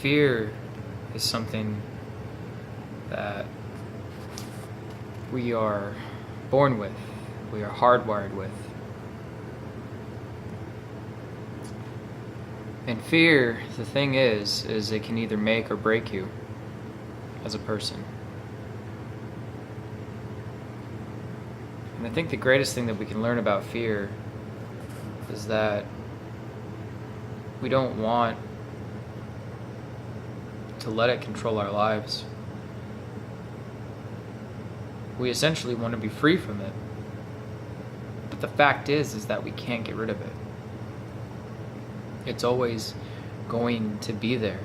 Fear is something that we are born with, we are hardwired with. And fear, the thing is it can either make or break you as a person. And I think the greatest thing that we can learn about fear is that we don't want to let it control our lives. We essentially want to be free from it. But the fact is that we can't get rid of it. It's always going to be there.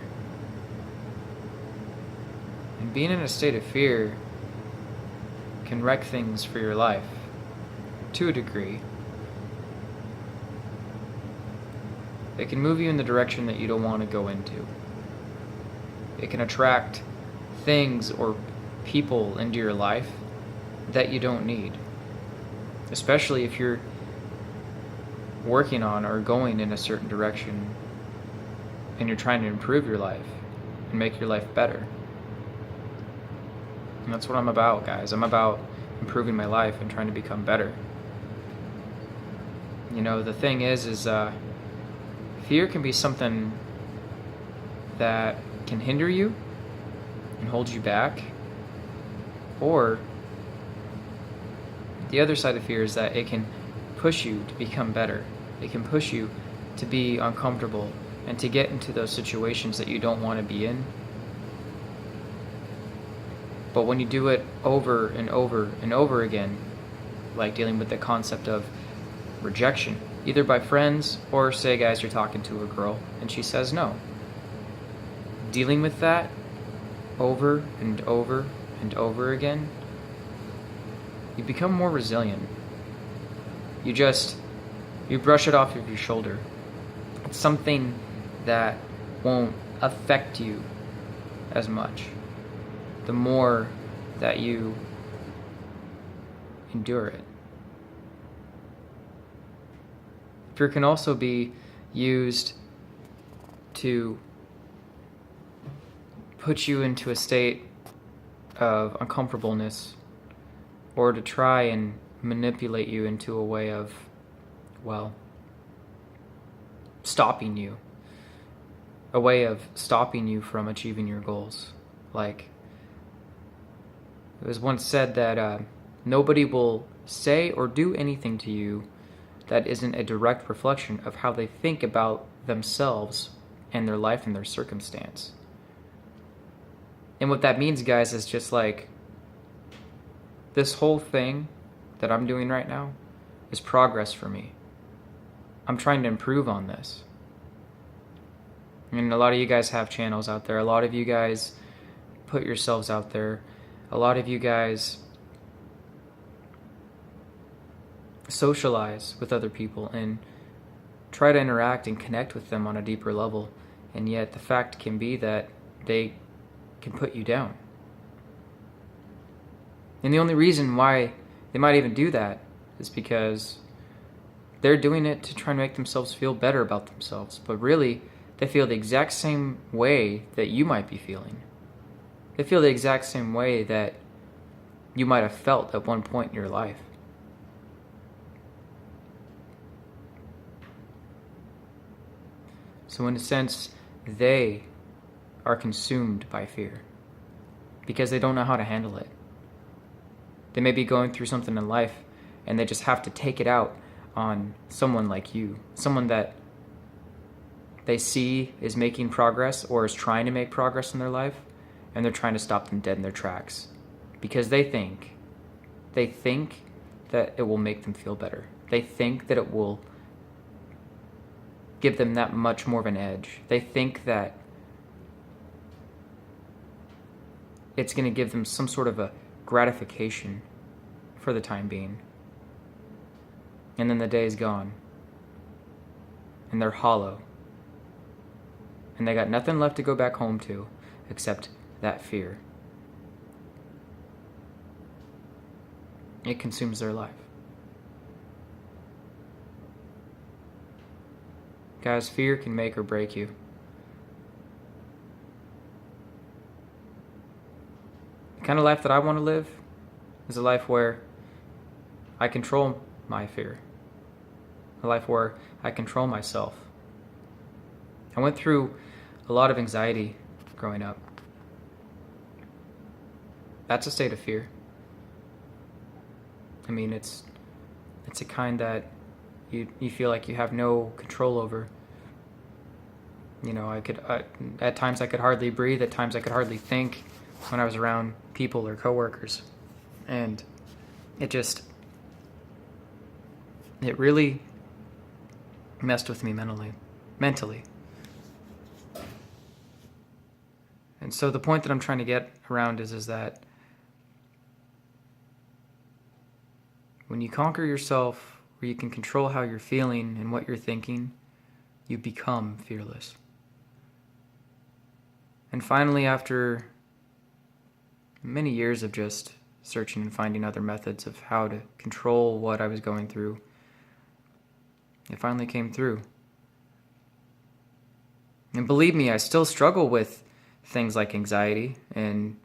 And being in a state of fear can wreck things for your life, to a degree. It can move you in the direction that you don't want to go into. It can attract things or people into your life that you don't need. Especially if you're working on or going in a certain direction and you're trying to improve your life and make your life better. And that's what I'm about, guys. I'm about improving my life and trying to become better. You know, the thing is fear can be something that can hinder you and hold you back, or the other side of fear is that it can push you to become better. It can push you to be uncomfortable and to get into those situations that you don't want to be in. But when you do it over and over and over again, like dealing with the concept of rejection, either by friends or, say, guys, you're talking to a girl and she says no. Dealing with that over and over and over again, you become more resilient. You brush it off of your shoulder. It's something that won't affect you as much the more that you endure it. Fear can also be used to put you into a state of uncomfortableness, or to try and manipulate you into a way of, well, stopping you. A way of stopping you from achieving your goals. Like, it was once said that nobody will say or do anything to you that isn't a direct reflection of how they think about themselves and their life and their circumstance. And what that means, guys, is just like, this whole thing that I'm doing right now is progress for me. I'm trying to improve on this. And a lot of you guys have channels out there. A lot of you guys put yourselves out there. A lot of you guys socialize with other people and try to interact and connect with them on a deeper level. And yet the fact can be that they can put you down. And the only reason why they might even do that is because they're doing it to try and make themselves feel better about themselves. But really, they feel the exact same way that you might be feeling. They feel the exact same way that you might have felt at one point in your life. So in a sense, they are consumed by fear because they don't know how to handle it. They may be going through something in life and they just have to take it out on someone like you, someone that they see is making progress or is trying to make progress in their life, and they're trying to stop them dead in their tracks because they think that it will make them feel better. They think that it will give them that much more of an edge. They think that it's going to give them some sort of a gratification for the time being. And then the day is gone. And they're hollow. And they got nothing left to go back home to except that fear. It consumes their life. Guys, fear can make or break you. The kind of life that I want to live is a life where I control my fear, a life where I control myself. I went through a lot of anxiety growing up. That's a state of fear. I mean, it's a kind that you feel like you have no control over. You know, at times I could hardly breathe, at times I could hardly think when I was around people or coworkers. And it really messed with me mentally. And so the point that I'm trying to get around is that when you conquer yourself, where you can control how you're feeling and what you're thinking, you become fearless. And finally, after many years of just searching and finding other methods of how to control what I was going through, it finally came through. And believe me, I still struggle with things like anxiety and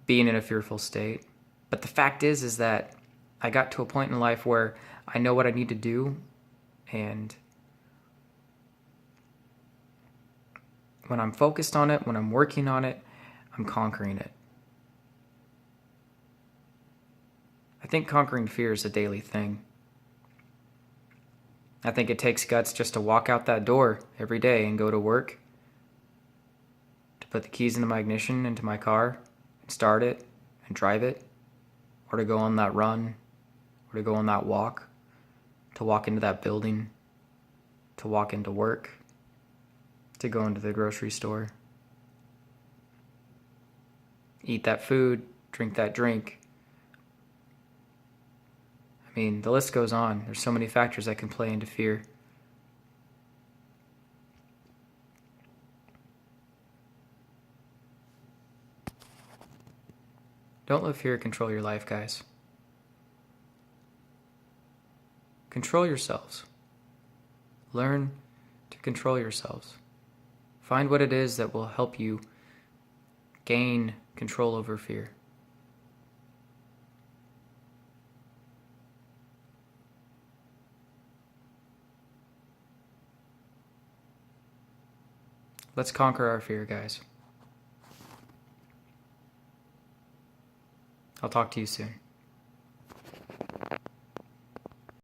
being in a fearful state. But the fact is that I got to a point in life where I know what I need to do, and when I'm focused on it, when I'm working on it, I'm conquering it. I think conquering fear is a daily thing. I think it takes guts just to walk out that door every day and go to work, to put the keys into my ignition into my car and start it and drive it, or to go on that run, or to go on that walk, to walk into that building, to walk into work, to go into the grocery store, eat that food, drink that drink. I mean, the list goes on. There's so many factors that can play into fear. Don't let fear control your life, guys. Control yourselves. Learn to control yourselves. Find what it is that will help you gain control over fear. Let's conquer our fear, guys. I'll talk to you soon.